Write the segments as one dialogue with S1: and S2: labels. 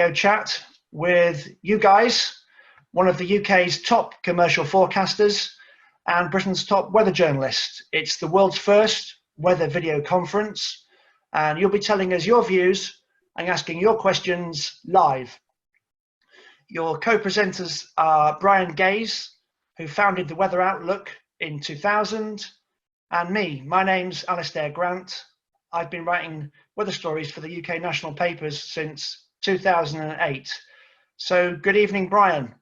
S1: video chat with you guys, one of the UK's top commercial forecasters and Britain's top weather journalist. It's the world's first weather video conference, and you'll be telling us your views and asking your questions live. Your co-presenters are Brian Gaze, who founded the Weather Outlook in 2000, and me. My name's Alistair Grant. I've been writing weather stories for the UK national papers since 2008. So good evening, Brian.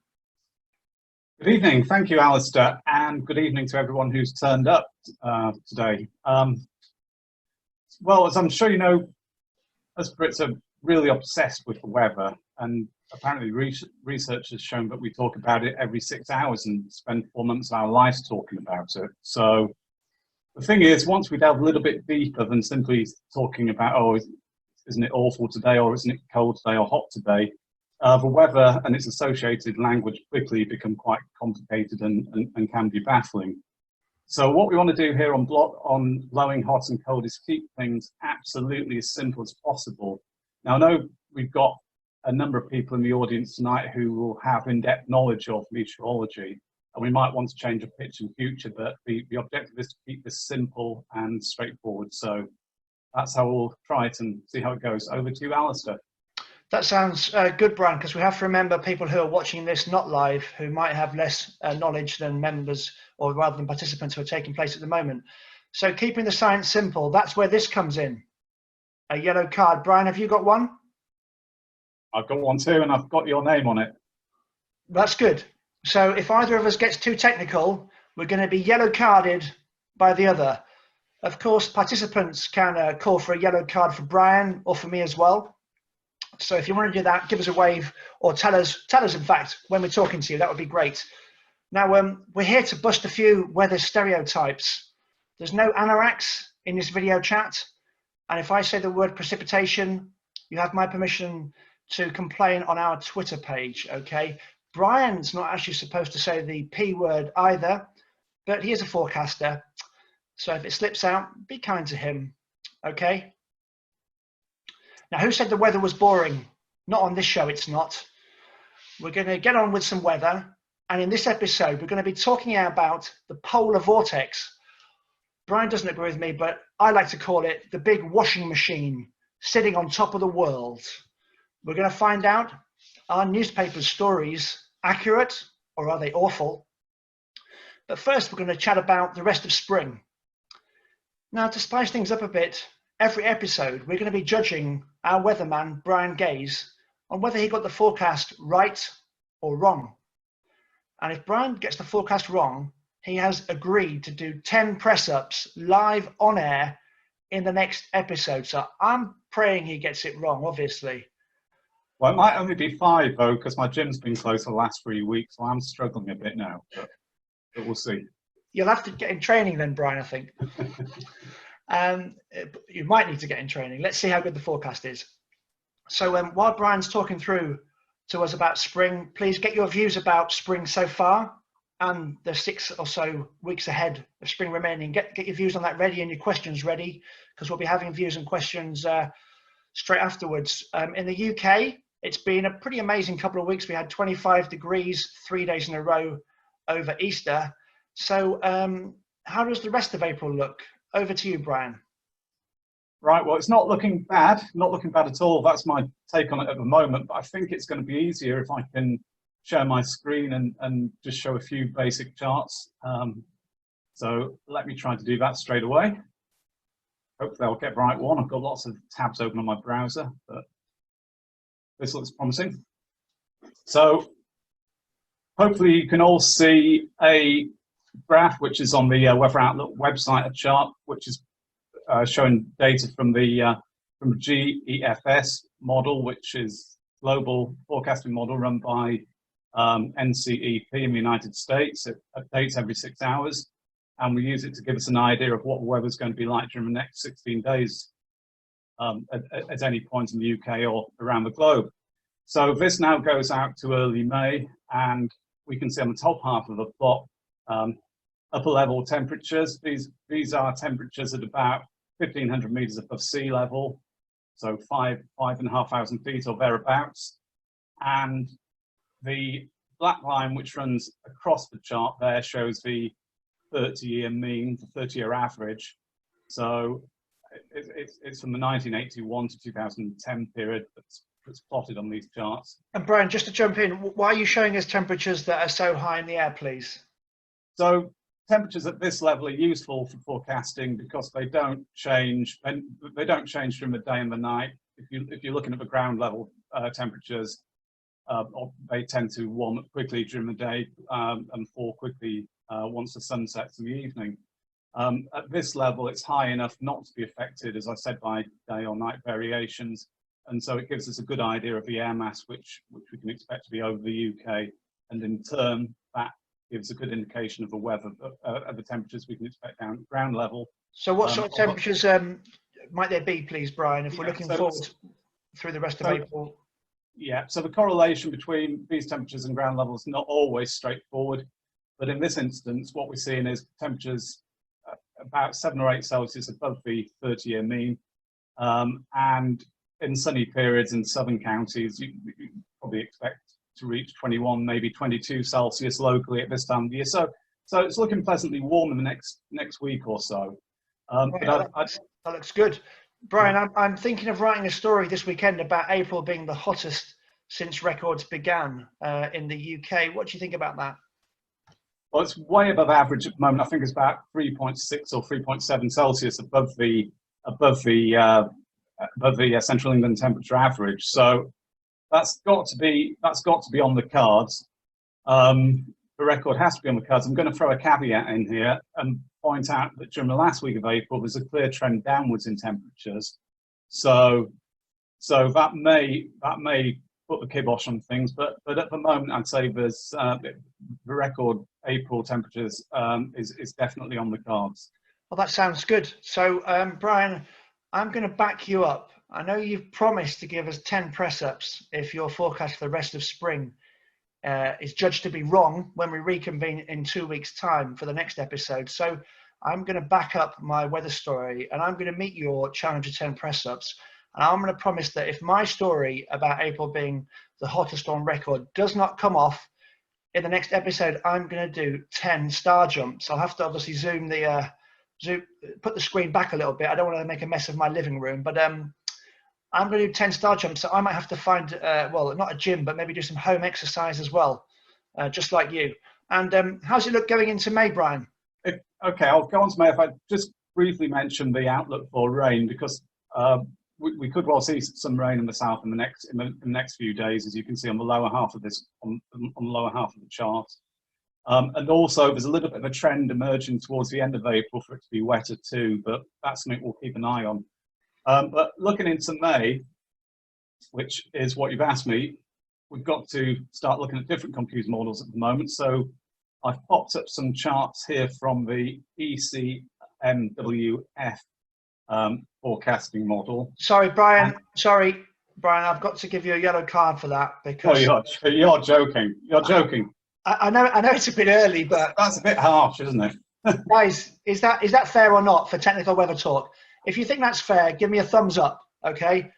S2: Good evening. Thank you, Alistair, and good evening to everyone who's turned up today. Well, as I'm sure you know, us Brits are really obsessed with the weather, and apparently research has shown that we talk about it every 6 hours and spend 4 months of our lives talking about it. So the thing is, once we delve a little bit deeper than simply talking about, oh, isn't it awful today, or isn't it cold today, or hot today, the weather and its associated language quickly become quite complicated and can be baffling. So what we want to do here on Blowing Hot and Cold is keep things absolutely as simple as possible. Now, I know we've got a number of people in the audience tonight who will have in-depth knowledge of meteorology, and we might want to change a pitch in future, but the objective is to keep this simple and straightforward. So that's how we'll try it and see how it goes. Over to you, Alistair.
S1: That sounds good, Brian, because we have to remember people who are watching this not live, who might have less knowledge than members, or rather than participants who are taking place at the moment. So keeping the science simple, that's where this comes in. A yellow card. Brian, have you got one?
S2: I've got one too, and I've got your name on it.
S1: That's good. So if either of us gets too technical, we're going to be yellow carded by the other. Of course, participants can call for a yellow card for Brian or for me as well. So if you want to do that, give us a wave or tell us in fact when we're talking to you. That would be great. Now we're here to bust a few weather stereotypes. There's no anoraks in this video chat, and if I say the word precipitation, you have my permission to complain on our Twitter page. Okay, Brian's not actually supposed to say the P word either, but he is a forecaster, so if it slips out, be kind to him. Okay. Now, who said the weather was boring? Not on this show, it's not. We're going to get on with some weather. And in this episode, we're going to be talking about the Polar Vortex. Brian doesn't agree with me, but I like to call it the big washing machine sitting on top of the world. We're going to find out, are newspapers' stories accurate or are they awful? But first, we're going to chat about the rest of spring. Now, to spice things up a bit, every episode, we're going to be judging our weatherman, Brian Gaze, on whether he got the forecast right or wrong. And if Brian gets the forecast wrong, he has agreed to do 10 press-ups live on air in the next episode. So I'm praying he gets it wrong, obviously.
S2: Well, it might only be 5, though, because my gym's been closed for the last 3 weeks, so I'm struggling a bit now, but we'll see. You'll
S1: have to get in training then, Brian, I think. You might need to get in training. Let's see how good the forecast is. So while Brian's talking through to us about spring, please get your views about spring so far and the 6 or so weeks ahead of spring remaining. Get your views on that ready and your questions ready, because we'll be having views and questions straight afterwards. In the UK, it's been a pretty amazing couple of weeks. We had 25 degrees 3 days in a row over Easter. So how does the rest of April look? Over to you, Brian.
S2: Right, well, it's not looking bad at all. That's my take on it at the moment, but I think it's going to be easier if I can share my screen and just show a few basic charts. So let me try to do that straight away. Hopefully I'll get the right one. I've got lots of tabs open on my browser, but this looks promising. So hopefully you can all see a graph which is on the Weather Outlook website, a chart which is showing data from the GEFS model, which is global forecasting model run by NCEP in the United States. It updates every 6 hours, and we use it to give us an idea of what the weather is going to be like during the next 16 days at any point in the UK or around the globe. So this now goes out to early May, and we can see on the top half of the plot upper level temperatures. These are temperatures at about 1,500 meters above sea level, so 5,500 feet or thereabouts. and the black line which runs across the chart there shows the 30-year mean, the 30-year average. So it's from the 1981 to 2010 period that's plotted on these charts.
S1: And Brian, just to jump in, why are you showing us temperatures that are so high in the air, please?
S2: So temperatures at this level are useful for forecasting because they don't change, and they don't change during the day and the night. If you're looking at the ground level temperatures, they tend to warm up quickly during the day and fall quickly once the sun sets in the evening. At this level, it's high enough not to be affected, as I said, by day or night variations. And so it gives us a good idea of the air mass which we can expect to be over the UK. And in turn, that gives a good indication of the weather, of the temperatures we can expect down at ground level.
S1: So what sort of temperatures might there be, please, Brian, if we're looking forward through the rest of April?
S2: Yeah, so the correlation between these temperatures and ground levels is not always straightforward. But in this instance, what we're seeing is temperatures about 7 or 8 Celsius above the 30-year mean. And in sunny periods in southern counties, you probably expect to reach 21, maybe 22 Celsius locally at this time of the year. So it's looking pleasantly warm in the next week or so.
S1: That looks good. Brian, I'm thinking of writing a story this weekend about April being the hottest since records began in the UK. What do you think about that?
S2: Well, it's way above average at the moment. I think it's about 3.6 or 3.7 Celsius above the Central England temperature average. So that's got to be on the cards. The record has to be on the cards. I'm going to throw a caveat in here and point out that during the last week of April, there's a clear trend downwards in temperatures. So that may put the kibosh on things, but at the moment, I'd say there's the record April temperatures is definitely on the cards.
S1: Well, that sounds good. So, Brian, I'm going to back you up. I know you've promised to give us 10 press-ups if your forecast for the rest of spring is judged to be wrong when we reconvene in 2 weeks' time for the next episode. So I'm going to back up my weather story and I'm going to meet your challenge of 10 press-ups. And I'm going to promise that if my story about April being the hottest on record does not come off in the next episode, I'm going to do 10 star jumps. I'll have to obviously put the screen back a little bit. I don't want to make a mess of my living room, but I'm going to do 10 star jumps. So I might have to find, well, not a gym, but maybe do some home exercise as well, just like you. And how's it look going into May, Brian?
S2: Okay, I'll go on to May. If I just briefly mention the outlook for rain, because we could well see some rain in the south in the next few days, as you can see on the lower half of this on the lower half of the chart. And also, there's a little bit of a trend emerging towards the end of April for it to be wetter too, but that's something we'll keep an eye on. But looking into May, which is what you've asked me, we've got to start looking at different computer models at the moment. So I've popped up some charts here from the ECMWF forecasting model.
S1: Sorry, Brian. I've got to give you a yellow card for that because.
S2: Oh, you're joking. You're joking.
S1: I know it's a bit early, but
S2: that's a bit harsh, isn't it?
S1: Guys, is that fair or not for technical weather talk? If you think that's fair, give me a thumbs up, okay?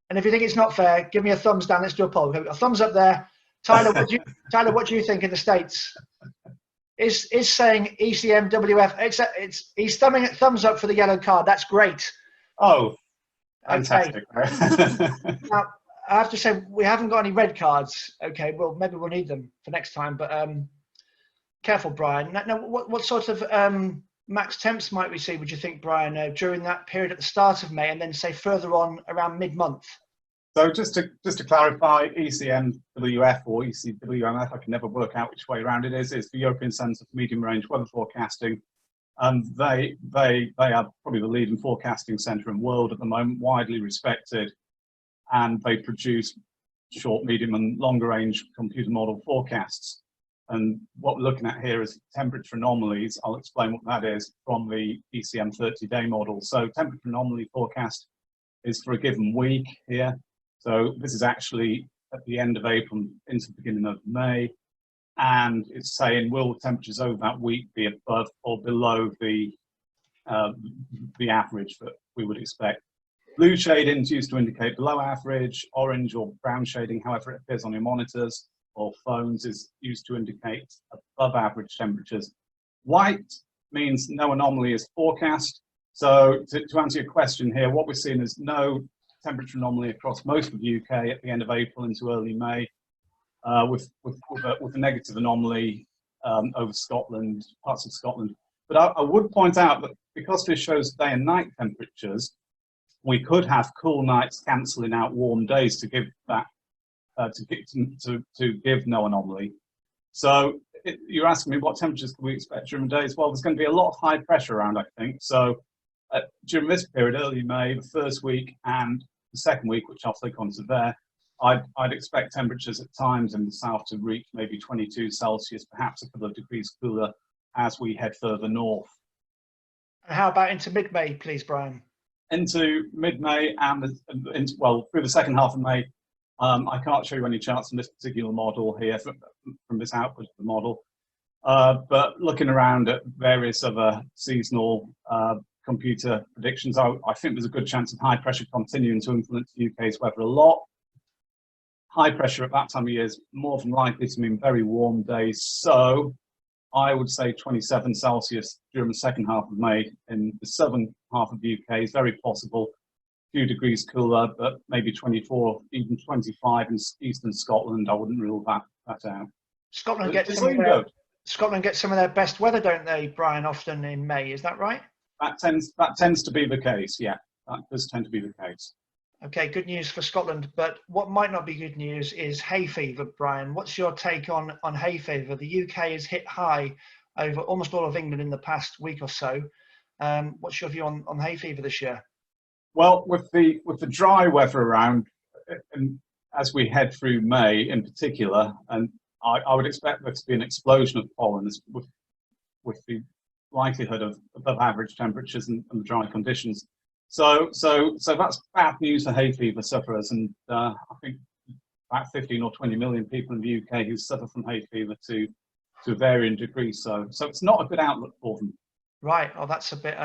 S1: And if you think it's not fair, give me a thumbs down. Let's do a poll. A thumbs up there. Tyler, what do you think in the States? Is saying ECMWF? He's thumbs up for the yellow card. That's great.
S2: Oh, fantastic!
S1: Okay. Now I have to say we haven't got any red cards. Okay, well maybe we'll need them for next time. But careful, Brian. Now, what sort of max temps might we see? Would you think, Brian, during that period at the start of May, and then say further on around mid-month?
S2: So just to clarify, ECMWF or ECWMF, I can never work out which way around it is the European Centre for Medium Range Weather Forecasting. And they are probably the leading forecasting centre in the world at the moment, widely respected. And they produce short, medium and longer range computer model forecasts. And what we're looking at here is temperature anomalies. I'll explain what that is from the ECM 30-day model. So temperature anomaly forecast is for a given week here. So this is actually at the end of April into the beginning of May. And it's saying, will temperatures over that week be above or below the average that we would expect? Blue shading is used to indicate below average. Orange or brown shading, however it appears on your monitors or phones, is used to indicate above average temperatures. White means no anomaly is forecast. So to answer your question here, what we're seeing is no temperature anomaly across most of the UK at the end of April into early May, with a negative anomaly over Scotland, parts of Scotland. But I would point out that because this shows day and night temperatures, we could have cool nights cancelling out warm days to give that to give no anomaly. So you're asking me what temperatures can we expect during the days? Well, there's going to be a lot of high pressure around, I think. So during this period, early May, the first week and the second week, which I'll click onto there, I'd expect temperatures at times in the south to reach maybe 22 Celsius, perhaps a couple of degrees cooler as we head further north.
S1: And how about into mid-May, please, Brian?
S2: Into mid-May and well, through the second half of May, I can't show you any charts from this particular model here, from this output of the model. But looking around at various other seasonal computer predictions, I think there's a good chance of high pressure continuing to influence the UK's weather a lot. High pressure at that time of year is more than likely to mean very warm days. So I would say 27 Celsius during the second half of May in the southern half of the UK is very possible. A few degrees cooler, but maybe 24, even 25 in eastern Scotland. I wouldn't rule that out.
S1: Scotland gets some of their best weather, don't they, Brian, often in May, is that right?
S2: That tends to be the case, yeah. That does tend to be the case.
S1: Okay, good news for Scotland, but what might not be good news is hay fever, Brian. What's your take on hay fever? The UK has hit high over almost all of England in the past week or so. What's your view on hay fever this year?
S2: Well, with the dry weather around, and as we head through May in particular, and I would expect there to be an explosion of pollen with the likelihood of above average temperatures and the dry conditions. So that's bad news for hay fever sufferers, and I think about 15 or 20 million people in the UK who suffer from hay fever to varying degrees. So it's not a good outlook for them.
S1: Right. Oh, that's a bit.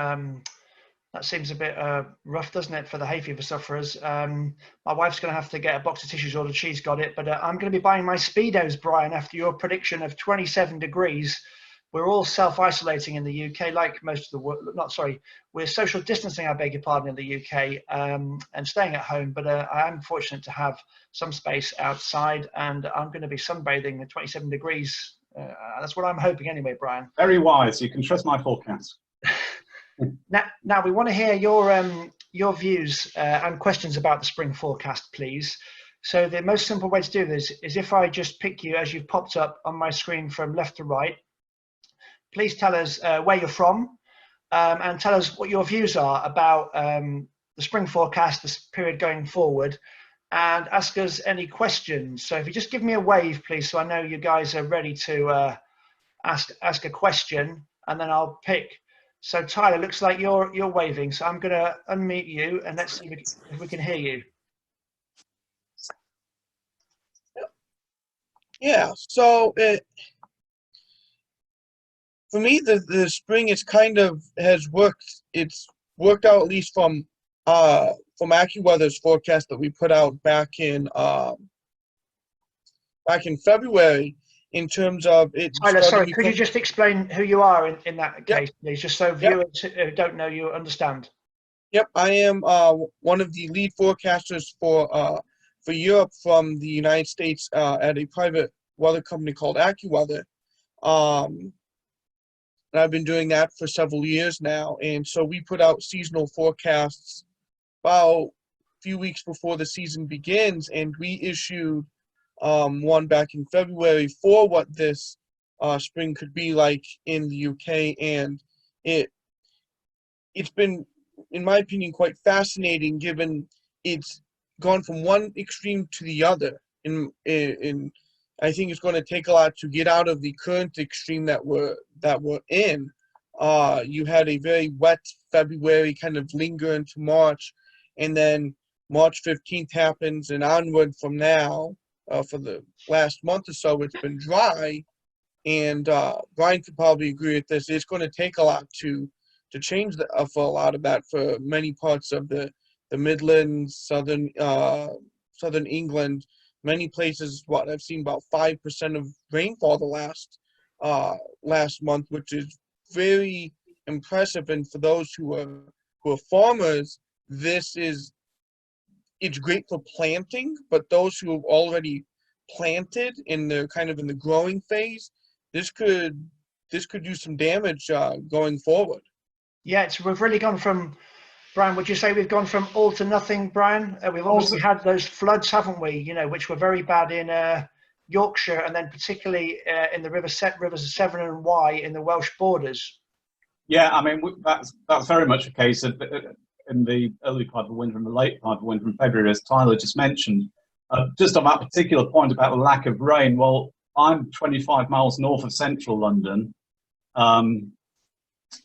S1: That seems a bit rough, doesn't it, for the hay fever sufferers? My wife's going to have to get a box of tissues ordered. She's got it, but I'm going to be buying my Speedos, Brian, after your prediction of 27 degrees. We're all self-isolating in the UK, like most of the world. We're social distancing, I beg your pardon, in the UK, and staying at home. But I am fortunate to have some space outside, and I'm going to be sunbathing at 27 degrees. That's what I'm hoping anyway, Brian.
S2: Very wise. You can trust my forecast.
S1: Now we want to hear your views and questions about the spring forecast, please. So the most simple way to do this is if I just pick you as you've popped up on my screen from left to right. Please tell us where you're from and tell us what your views are about the spring forecast, this period going forward, and ask us any questions. So if you just give me a wave, please, so I know you guys are ready to ask a question, and then I'll pick. So Tyler, looks like you're waving, so I'm going to unmute you, and let's see if we can hear you.
S3: Yeah, so for me, the spring is kind of has worked. It's worked out, at least from AccuWeather's forecast that we put out back in February. In terms of it,
S1: Tyler, sorry, could you just explain who you are in that case, please, just so viewers who don't know you understand?
S3: Yep, I am one of the lead forecasters for Europe from the United States at a private weather company called AccuWeather. And I've been doing that for several years now. And so we put out seasonal forecasts about a few weeks before the season begins, and we issued one back in February for what this spring could be like in the UK. And it's been, in my opinion, quite fascinating, given it's gone from one extreme to the other. In I think it's going to take a lot to get out of the current extreme that we're in. You had a very wet February kind of linger into March, and then March 15th happens, and onward from now, for the last month or so, it's been dry. And Brian could probably agree with this. It's going to take a lot to change for a lot of that for many parts of the the Midlands, southern England, many places. What I've seen about 5% of rainfall the last month, which is very impressive. And for those who are farmers, it's great for planting. But those who have already planted and they're kind of in the growing phase, this could do some damage going forward.
S1: Yeah, we've really gone from, Brian, would you say we've gone from all to nothing, Brian? We've obviously had those floods, haven't we? You know, which were very bad in Yorkshire, and then particularly in the rivers Severn and Wye in the Welsh borders.
S2: Yeah, I mean, that's very much a case of in the early part of the winter and the late part of the winter in February, as Tyler just mentioned. Just on that particular point about the lack of rain, well, I'm 25 miles north of central London.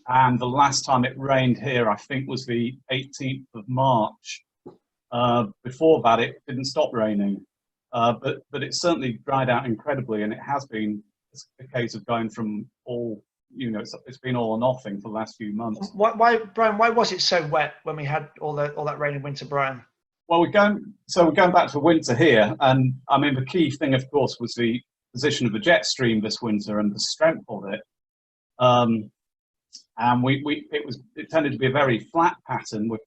S2: And the last time it rained here, I think, was the 18th of March. Before that, it didn't stop raining. But it certainly dried out incredibly, and it has been a case of going from all, you know, it's been all or nothing for the last few months.
S1: Why, Brian, why was it so wet when we had all that rain in winter, Brian?
S2: Well, we're going back to winter here, and I mean, the key thing, of course, was the position of the jet stream this winter and the strength of it. And it tended to be a very flat pattern with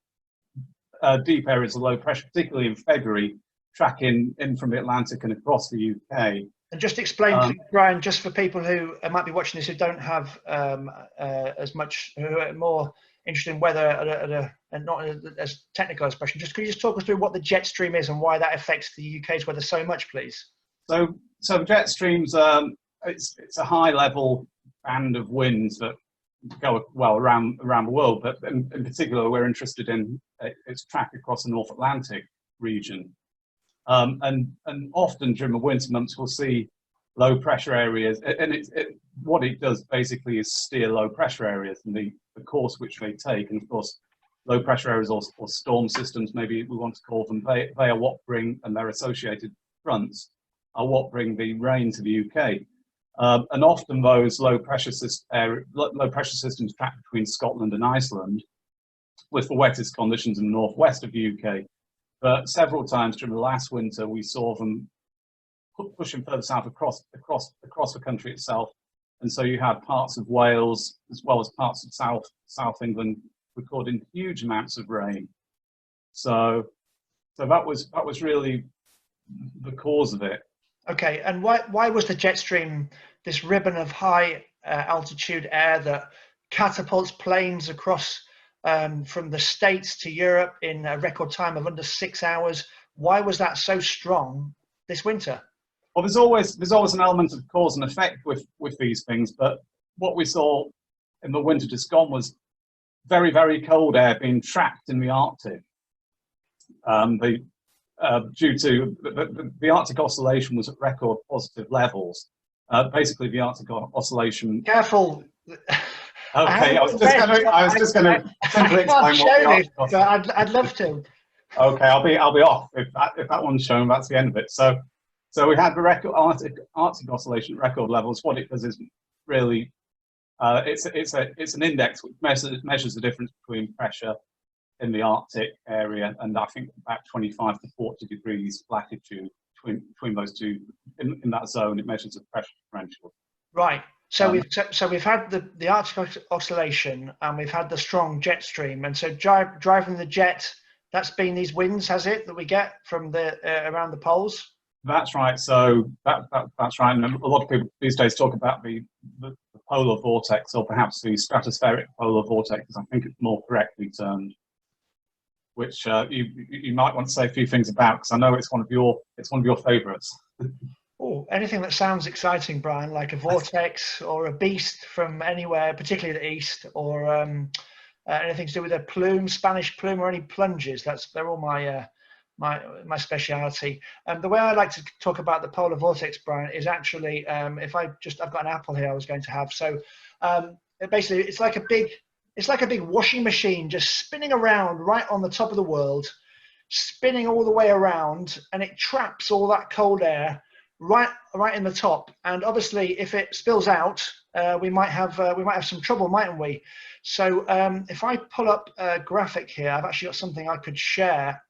S2: deep areas of low pressure, particularly in February, tracking in from the Atlantic and across the UK.
S1: And just explain, Brian, just for people who might be watching this who don't have as much, who are more interested in weather and not as technical as question, could you just talk us through what the jet stream is and why that affects the UK's weather so much, please?
S2: So the jet streams, it's a high level band of winds that go well around the world, but in particular we're interested in its track across the North Atlantic region. And often during the winter months we'll see low pressure areas, and what it does basically is steer low pressure areas and the course which they take. And of course, low pressure areas or storm systems, maybe we want to call them, they are what bring, and their associated fronts are what bring the rain to the UK. And often those low pressure systems track between Scotland and Iceland, with the wettest conditions in the northwest of the UK. But several times during the last winter, we saw them pushing further south across the country itself. And so you had parts of Wales, as well as parts of South England, recording huge amounts of rain. So that was really the cause of it.
S1: Okay, and why was the jet stream this ribbon of high altitude air that catapults planes across from the States to Europe in a record time of under 6 hours? Why was that so strong this winter?
S2: Well, there's always an element of cause and effect with these things, but what we saw in the winter just gone was very, very cold air being trapped in the Arctic. Due to the Arctic oscillation was at record positive levels. Basically, the Arctic oscillation.
S1: Careful.
S2: Okay, I was just going to simply explain what the Arctic.
S1: I'd love to.
S2: Okay, I'll be off if that one's shown. That's the end of it. So we had the record Arctic oscillation at record levels. What it does is really it's an index which measures the difference between pressure in the Arctic area and I think about 25 to 40 degrees latitude between those two. In that zone, it measures the pressure differential.
S1: Right. So we've had the Arctic oscillation and we've had the strong jet stream, and so driving the jet, that's been these winds, has it, that we get from the around the poles?
S2: That's right. So that's right. And a lot of people these days talk about the polar vortex, or perhaps the stratospheric polar vortex, as I think it's more correctly termed, which you might want to say a few things about, because I know it's one of your favourites.
S1: Oh, anything that sounds exciting, Brian, like a vortex or a beast from anywhere, particularly the east, or anything to do with a plume, Spanish plume, or any plunges. They're all my speciality. And the way I like to talk about the polar vortex, Brian, is actually I've got an apple here I was going to have. So basically, it's like a big washing machine just spinning around right on the top of the world, spinning all the way around, and it traps all that cold air right in the top. And obviously, if it spills out, we might have some trouble, mightn't we? So if I pull up a graphic here, I've actually got something I could share,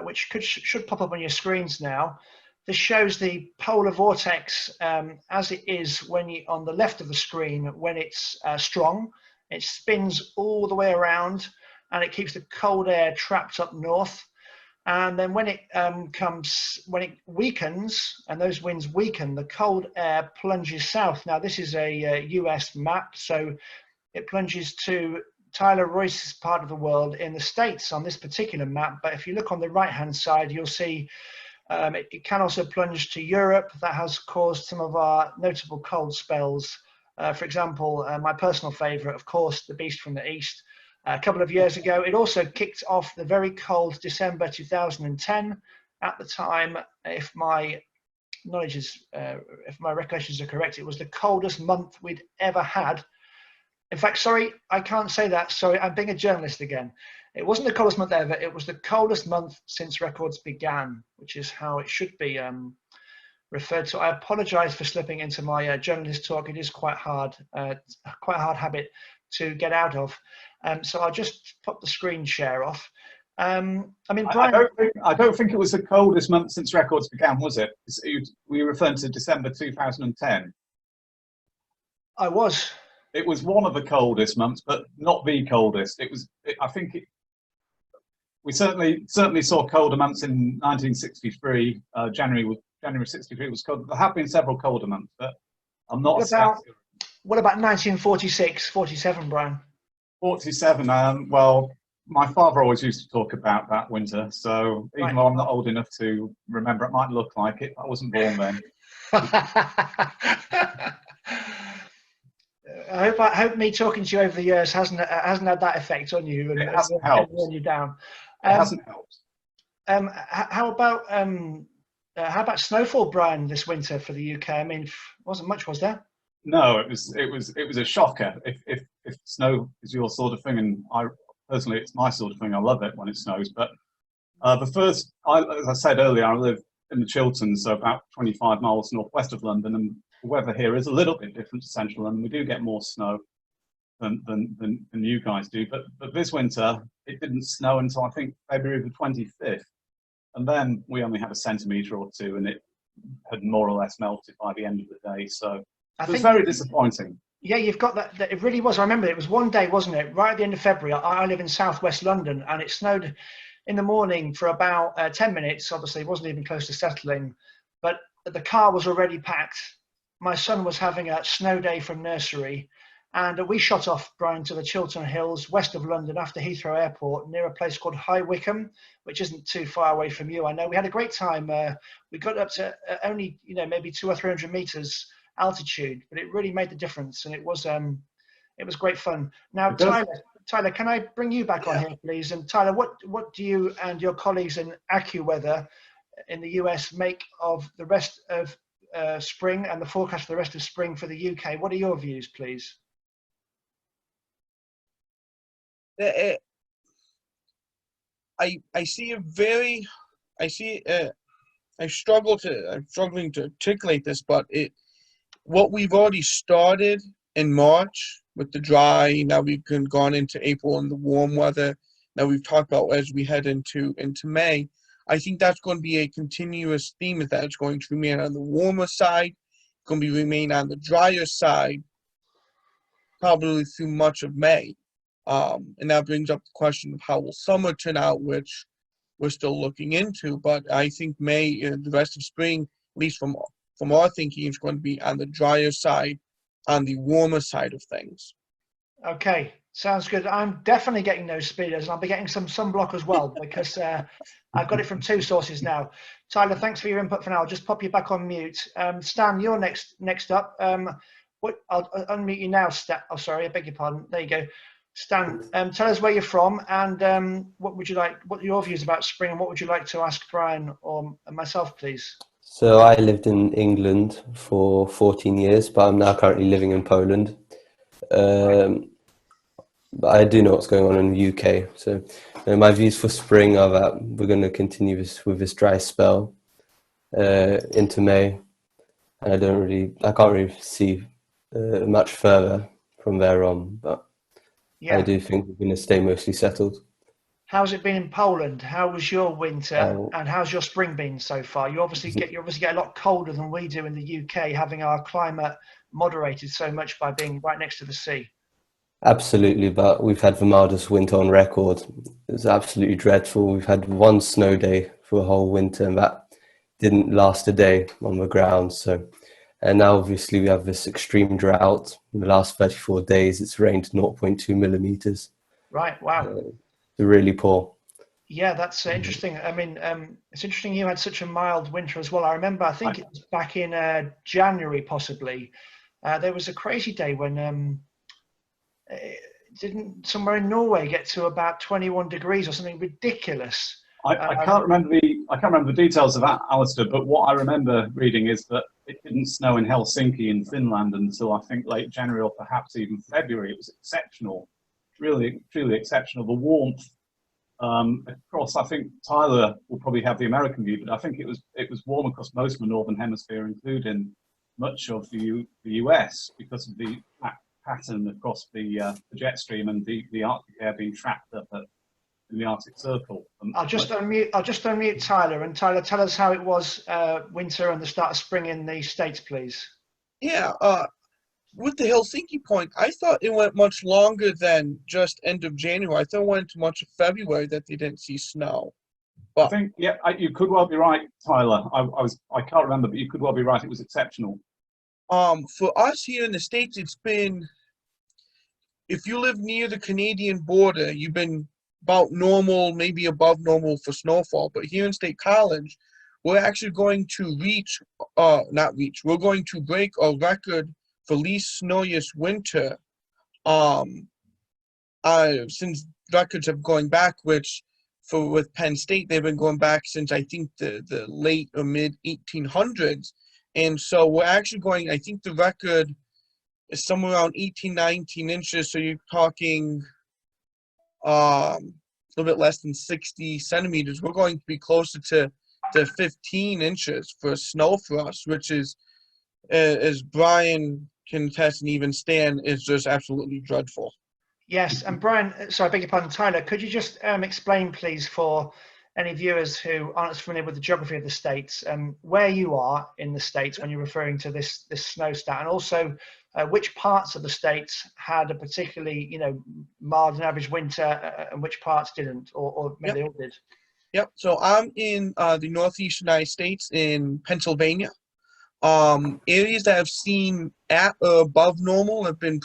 S1: which should pop up on your screens now. This shows the polar vortex as it is when you on the left of the screen when it's strong. It spins all the way around, and it keeps the cold air trapped up north. And then when it weakens, and those winds weaken, the cold air plunges south. Now this is a US map, so it plunges to Tyler Royce's part of the world in the States on this particular map. But if you look on the right-hand side, you'll see it can also plunge to Europe. That has caused some of our notable cold spells. For example, my personal favorite, of course, the Beast from the East. A couple of years ago, it also kicked off the very cold December 2010. At the time, if my knowledge is, if my recollections are correct, it was the coldest month we'd ever had. In fact, sorry, I can't say that. Sorry, I'm being a journalist again. It wasn't the coldest month ever. It was the coldest month since records began, which is how it should be referred to. I apologize for slipping into my journalist talk. It is quite a hard habit to get out of. So I'll just pop the screen share off. I mean, Brian,
S2: I don't think it was the coldest month since records began, was it? We were referring to December 2010.
S1: I was.
S2: It was one of the coldest months, but not the coldest. We certainly saw colder months in 1963. January 63 was cold. There have been several colder months, but I'm not.
S1: What about 1946, 47, Brian?
S2: 47. Well, my father always used to talk about that winter. So even though I'm not old enough to remember, it might look like it. I wasn't born then.
S1: I hope me talking to you over the years hasn't had that effect on you and
S2: it hasn't helped.
S1: Worn you down.
S2: It hasn't helped.
S1: How about snowfall, Brian, this winter for the UK? I mean, wasn't much, was there?
S2: No, it was a shocker. If snow is your sort of thing, and I personally, it's my sort of thing. I love it when it snows. But as I said earlier, I live in the Chilterns, so about 25 miles northwest of London, and the weather here is a little bit different to central London. We do get more snow than you guys do, but this winter it didn't snow until I think February the 25th, and then we only had a centimetre or two, and it had more or less melted by the end of the day. So it was very disappointing.
S1: Yeah, you've got that. It really was. I remember it was one day, wasn't it? Right at the end of February. I live in southwest London, and it snowed in the morning for about 10 minutes. Obviously, it wasn't even close to settling, but the car was already packed. My son was having a snow day from nursery, and we shot off, Brian, to the Chiltern Hills, west of London, after Heathrow Airport, near a place called High Wycombe, which isn't too far away from you. I know we had a great time. We got up to only, maybe 200 or 300 meters altitude, but it really made the difference, and it was great fun. Now, Tyler, can I bring you back on here, please? And Tyler, what do you and your colleagues in AccuWeather in the US make of the rest of spring and the forecast for the rest of spring for the UK? What are your views, please?
S3: I'm struggling to articulate this, but what we've already started in March with the dry, now we've gone into April and the warm weather. Now we've talked about as we head into May. I think that's going to be a continuous theme, is that it's going to remain on the warmer side, going to remain on the drier side, probably through much of May. And that brings up the question of how will summer turn out, which we're still looking into. But I think May, the rest of spring, at least from our thinking, is going to be on the drier side, on the warmer side of things.
S1: Okay, sounds good. I'm definitely getting those speeders, and I'll be getting some sunblock as well, because I've got it from two sources now. Tyler, thanks for your input for now. I'll just pop you back on mute. Stan, you're next up. I'll unmute you now, Stan. Oh, sorry, I beg your pardon. There you go. Stan, tell us where you're from, and what are your views about spring, and what would you like to ask Brian or myself, please?
S4: So I lived in England for 14 years, but I'm now currently living in Poland. But I do know what's going on in the UK. So my views for spring are that we're going to continue with this dry spell into May. And I can't really see much further from there on. But I
S1: Yeah.
S4: do think we're going to stay mostly settled.
S1: How's it been in Poland? How was your winter,
S4: Uh,
S1: and how's your spring been so far? You obviously get a lot colder than we do in the UK, having our climate moderated so much by being right next to the sea.
S4: Absolutely, but we've had the mildest winter on record. It's absolutely dreadful. We've had one snow day for a whole winter, and that didn't last a day on the ground. So, and now obviously we have this extreme drought. In the last 34 days, it's rained 0.2 millimeters.
S1: Right. Wow.
S4: It's really poor.
S1: Yeah, that's interesting. I mean, it's interesting you had such a mild winter as well. I remember, I think it was back in January, possibly. There was a crazy day when didn't somewhere in Norway get to about 21 degrees or something ridiculous.
S2: I can't remember the details of that, Alistair, but what I remember reading is that it didn't snow in Helsinki in Finland until I think late January or perhaps even February. It was exceptional, really, truly exceptional. The warmth across, I think Tyler will probably have the American view, but I think it was warm across most of the Northern Hemisphere, including much of the US, because of the pattern across the jet stream and the Arctic air being trapped up in the Arctic Circle.
S1: I'll just unmute Tyler, and Tyler, tell us how it was winter and the start of spring in the States, please.
S3: Yeah, with the Helsinki point, I thought it went much longer than just end of January. I thought it went to much of February that they didn't see snow. But
S2: I think, yeah, you could well be right, Tyler. I can't remember, but you could well be right. It was exceptional.
S3: for us here in the States, it's been, if you live near the Canadian border, you've been about normal, maybe above normal for snowfall. But here in State College, we're actually going to we're going to break a record for least snowiest winter since records have going back, which with Penn State, they've been going back since I think the late or mid 1800s. And so we're actually going, I think the record is somewhere around 18, 19 inches. So you're talking a little bit less than 60 centimeters. We're going to be closer to 15 inches for snow for us, which is, as Brian can attest and even Stan, is just absolutely dreadful.
S1: Yes, and Brian, sorry, I beg your pardon, Tyler, could you just explain, please, for any viewers who aren't as familiar with the geography of the States, where you are in the States when you're referring to this snow stat, and also which parts of the States had a particularly, mild and average winter, and which parts didn't, or maybe they all did?
S3: Yep. So I'm in the Northeast United States in Pennsylvania. Areas that have seen at or above normal have been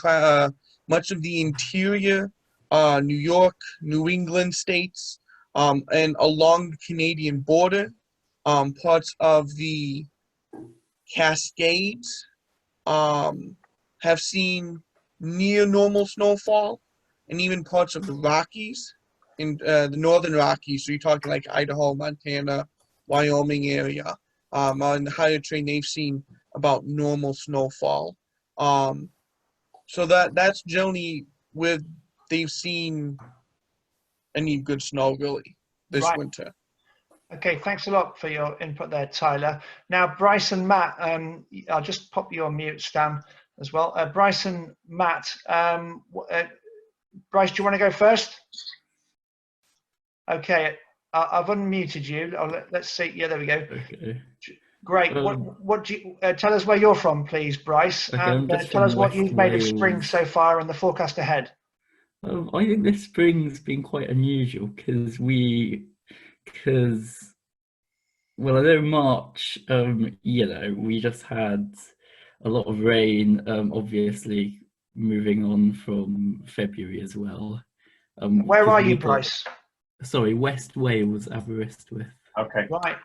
S3: much of the interior, New York, New England states, and along the Canadian border, parts of the Cascades have seen near normal snowfall, and even parts of the Rockies, in the northern Rockies. So you're talking like Idaho, Montana, Wyoming area. On the higher train, they've seen about normal snowfall. So that's generally where they've seen any good snow really this winter.
S1: Okay, thanks a lot for your input there, Tyler. Now, Bryce and Matt, I'll just pop you on mute, Stan, as well. Bryce and Matt, Bryce, do you want to go first? Okay, I've unmuted you. Let's see. Yeah, there we go.
S5: Okay.
S1: Great. What do you tell us where you're from, please, Bryce?
S5: Okay,
S1: and tell us what you've made of spring so far and the forecast ahead.
S5: I think this spring's been quite unusual because well, I know March, we just had a lot of rain, obviously moving on from February as well.
S1: Where are you, Bryce?
S5: Sorry, West Wales, Aberystwyth.
S2: Okay.
S1: Right.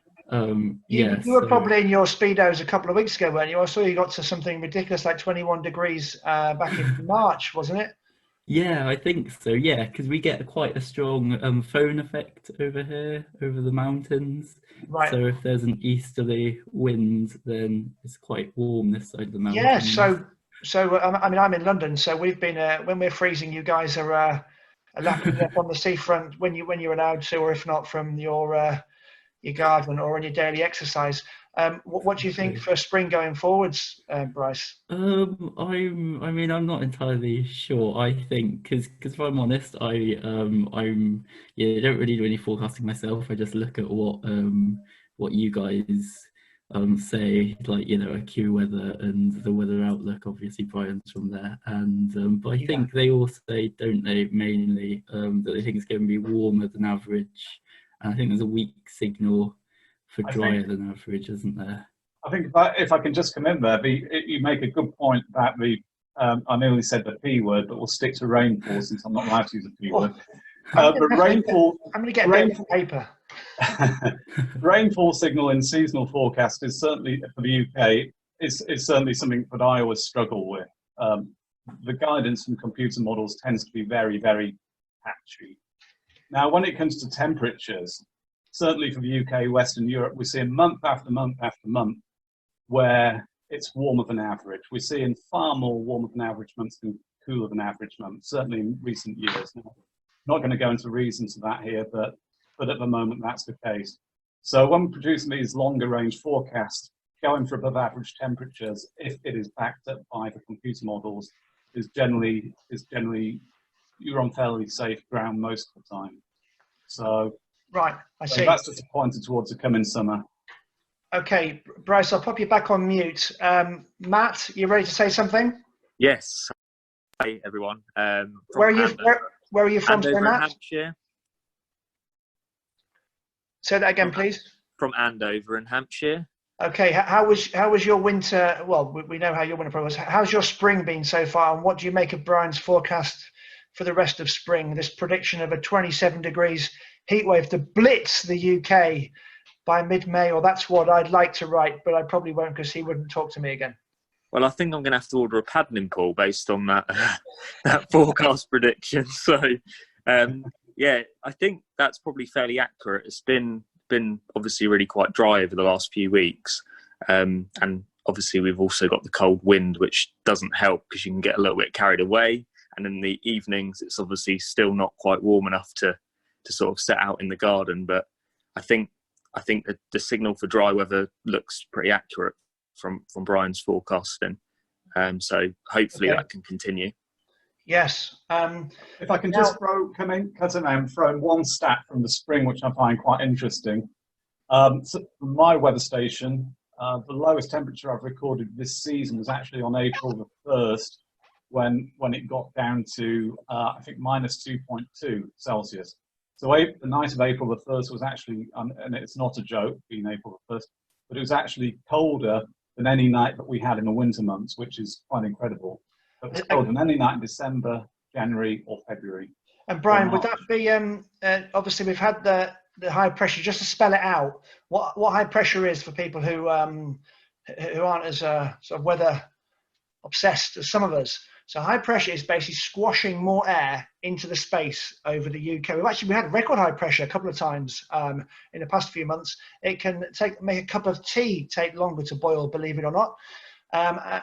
S5: Yeah.
S1: You were probably in your Speedos a couple of weeks ago, weren't you? I saw you got to something ridiculous like 21 degrees back in March, wasn't it?
S5: Yeah, I think so. Yeah, because we get quite a strong phone effect over here, over the mountains.
S1: Right.
S5: So if there's an easterly wind, then it's quite warm this side of the mountains.
S1: Yeah. So I mean, I'm in London, so we've been when we're freezing, you guys are lapping up on the seafront when you're allowed to, or if not, from your your garden or on your daily exercise. What do you think for spring going forwards, Bryce?
S5: I mean, I'm not entirely sure. I think, because if I'm honest, yeah, I don't really do any forecasting myself. I just look at what you guys say, like, you know, AccuWeather and the Weather Outlook. Obviously, Brian's from there, and but I think they all say, don't they, mainly that they think it's going to be warmer than average, and I think there's a weak signal for drier than average, isn't there?
S2: I think if I can just come in there, you make a good point about the, I nearly said the P word, but we'll stick to rainfall since I'm not allowed to use the P word. The rainfall.
S1: I'm going to get a bit of paper.
S2: Rainfall signal in seasonal forecast is certainly, for the UK, is certainly something that I always struggle with. The guidance from computer models tends to be very, very patchy. Now, when it comes to temperatures, certainly for the UK, Western Europe, we're seeing month after month after month where it's warmer than average. We're seeing far more warmer than average months than cooler than average months, certainly in recent years. Now, not going to go into reasons of that here, but at the moment that's the case. So when we're producing these longer range forecasts, going for above average temperatures, if it is backed up by the computer models, is generally you're on fairly safe ground most of the time. So
S1: right, I see.
S2: That's just pointed towards the coming summer.
S1: Okay, Bryce, I'll pop you back on mute. Matt, you ready to say something?
S6: Yes. Hi everyone.
S1: Where are you from,
S6: Andover,
S1: Matt?
S6: Hampshire.
S1: Say that again, please.
S6: From Andover in Hampshire.
S1: Okay, how was your winter? Well, we know how your winter was. How's your spring been so far, and what do you make of Brian's forecast for the rest of spring? This prediction of a 27 degrees heat wave to blitz the UK by mid-May, or that's what I'd like to write, but I probably won't because he wouldn't talk to me again.
S6: Well, I think I'm going to have to order a paddling pool based on that that forecast prediction. So, yeah, I think that's probably fairly accurate. It's been obviously really quite dry over the last few weeks, and obviously we've also got the cold wind, which doesn't help because you can get a little bit carried away. And in the evenings, it's obviously still not quite warm enough to sort of set out in the garden. But I think that the signal for dry weather looks pretty accurate from Brian's forecasting. So hopefully that can continue. Yes.
S2: If I can just throw in one stat from the spring, which I find quite interesting. So from my weather station, the lowest temperature I've recorded this season was actually on April the 1st, when it got down to, I think, -2.2 Celsius. So the night of April the 1st was actually, and it's not a joke, being April the 1st, but it was actually colder than any night that we had in the winter months, which is quite incredible. It was colder than any night in December, January, or February.
S1: And Brian, would that be, obviously we've had the high pressure, just to spell it out, what high pressure is for people who aren't as sort of weather obsessed as some of us. So high pressure is basically squashing more air into the space over the UK. We had record high pressure a couple of times in the past few months. It can make a cup of tea take longer to boil, believe it or not,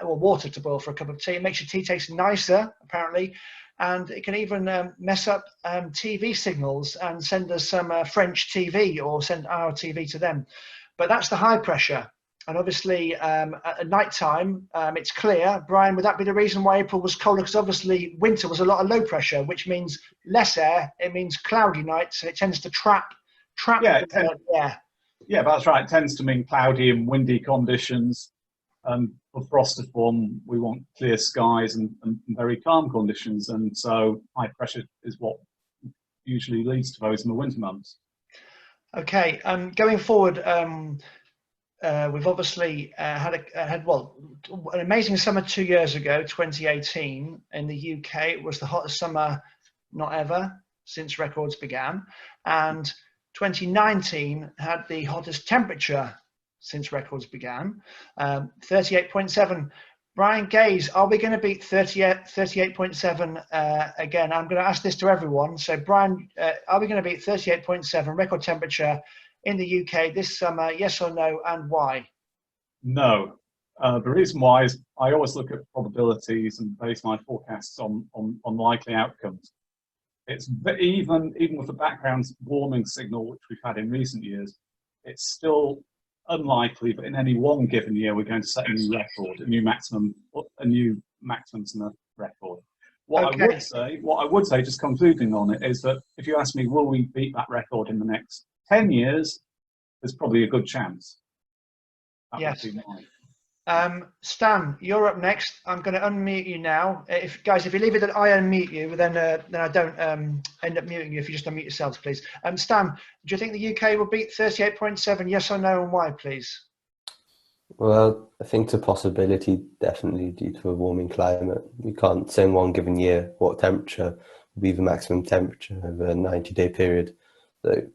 S1: or water to boil for a cup of tea. It makes your tea taste nicer, apparently, and it can even mess up TV signals and send us some French TV or send our TV to them. But that's the high pressure. And obviously, at night time, it's clear. Brian, would that be the reason why April was colder? Because obviously winter was a lot of low pressure, which means less air. It means cloudy nights, and it tends to trap air.
S2: Yeah, that's right. It tends to mean cloudy and windy conditions. For frost to form, we want clear skies and very calm conditions. And so high pressure is what usually leads to those in the winter months.
S1: Okay, going forward, we've obviously had an amazing summer 2 years ago, 2018 in the UK. It was the hottest summer not ever since records began, and 2019 had the hottest temperature since records began, 38.7. Brian Gaze, are we going to beat 38.7 again? I'm going to ask this to everyone. So Brian, are we going to beat 38.7 record temperature in the UK this summer, yes or no, and why?
S2: No. The reason why is I always look at probabilities and base my forecasts on likely outcomes. It's even with the background warming signal which we've had in recent years, it's still unlikely that in any one given year we're going to set a new record, a new maximum to the record. What I would say, just concluding on it, is that if you ask me, will we beat that record in the next 10 years? There's probably a good chance. That
S1: Yes.
S2: would be mine.
S1: Stan, you're up next. I'm going to unmute you now. If you leave it that I unmute you, then I don't end up muting you. If you just unmute yourselves, please. Stan, do you think the UK will beat 38.7? Yes or no, and why, please?
S4: Well, I think it's a possibility, definitely due to a warming climate. You can't say in one given year what temperature will be the maximum temperature over a 90-day period. So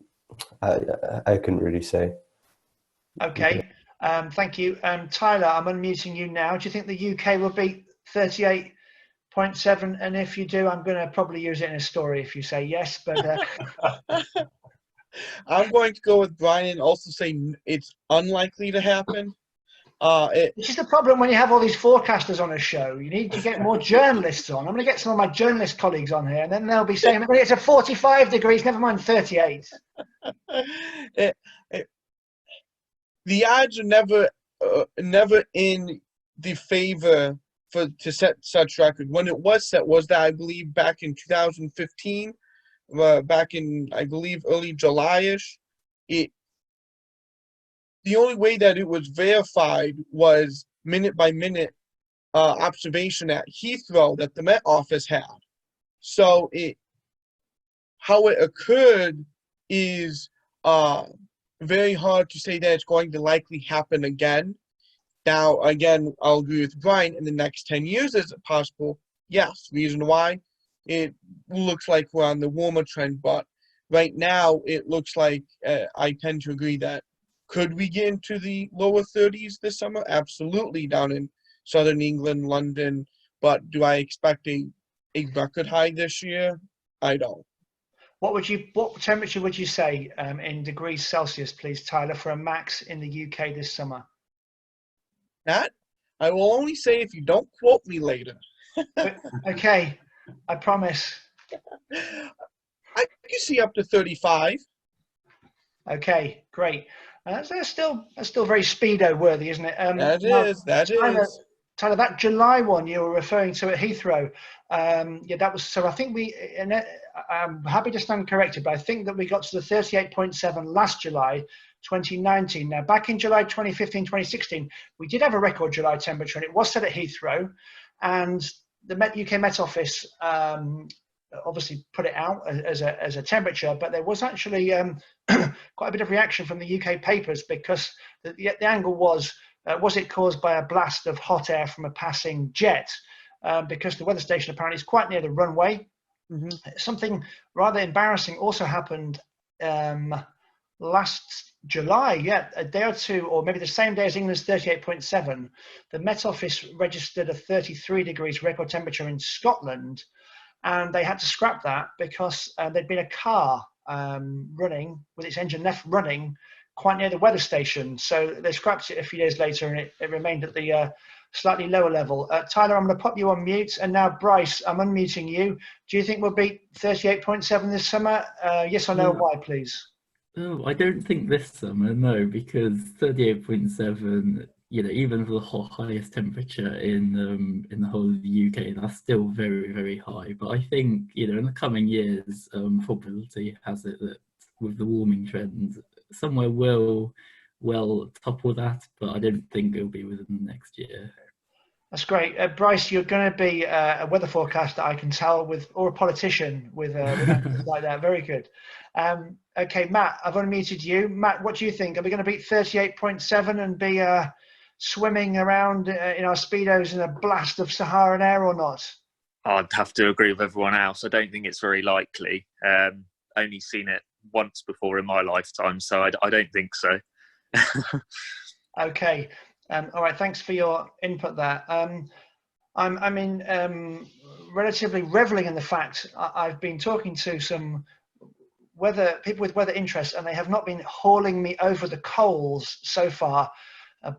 S4: I couldn't really say.
S1: Okay. Thank you. Tyler, I'm unmuting you now. Do you think the UK will beat 38.7? And if you do, I'm going to probably use it in a story if you say yes. But
S3: I'm going to go with Brian and also say it's unlikely to happen.
S1: This is the problem when you have all these forecasters on a show. You need to get more journalists on. I'm going to get some of my journalist colleagues on here, and then they'll be saying, it's a 45 degrees, never mind 38.
S3: The odds are never in the favor to set such record. When it was set was that, I believe, back in 2015, back in, I believe, early July-ish. The only way that it was verified was minute by minute observation at Heathrow that the Met Office had. So how it occurred is very hard to say that it's going to likely happen again. Now, again, I'll agree with Brian. In the next 10 years, is it possible? Yes. Reason why? It looks like we're on the warmer trend, but right now it looks like I tend to agree that could we get into the lower 30s this summer? Absolutely, down in southern England, London. But do I expect a record high this year? I don't.
S1: What temperature would you say in degrees Celsius, please, Tyler, for a max in the UK this summer?
S3: That I will only say if you don't quote me later.
S1: Okay, I promise.
S3: I can see up to 35.
S1: Okay, great. That's still very speedo worthy, isn't it?
S3: That is.
S1: Tyler, that July one you were referring to at Heathrow, yeah, that was, so I think I'm happy to stand corrected, but I think that we got to the 38.7 last July 2019. Now, back in July 2015, 2016, we did have a record July temperature, and it was set at Heathrow, and the UK Met Office obviously put it out as a temperature, but there was actually quite a bit of reaction from the UK papers, because the angle was it caused by a blast of hot air from a passing jet? Because the weather station apparently is quite near the runway. Mm-hmm. Something rather embarrassing also happened last July, a day or two, or maybe the same day as England's 38.7. The Met Office registered a 33 degrees record temperature in Scotland, and they had to scrap that because there'd been a car running with its engine left running quite near the weather station. So they scrapped it a few days later, and it remained at the slightly lower level. Tyler, I'm going to pop you on mute. And now, Bryce, I'm unmuting you. Do you think we'll beat 38.7 this summer? Yes or no? Why, please?
S5: Oh, I don't think this summer, no, because 38.7, even for the highest temperature in the whole of the UK, that's still very, very high. But I think, in the coming years, probability has it that with the warming trend, somewhere will topple that, but I don't think it'll be within the next year.
S1: That's great. Bryce, you're going to be a weather forecaster, I can tell, or a politician with answers like that. Very good. Okay, Matt, I've unmuted you. Matt, what do you think? Are we going to beat 38.7 and be swimming around in our Speedos in a blast of Saharan air or not?
S6: I'd have to agree with everyone else. I don't think it's very likely. Only seen it once before in my lifetime, so I don't think so.
S1: Okay. All right, thanks for your input there. I'm relatively reveling in the fact I've been talking to some people with weather interests, and they have not been hauling me over the coals so far,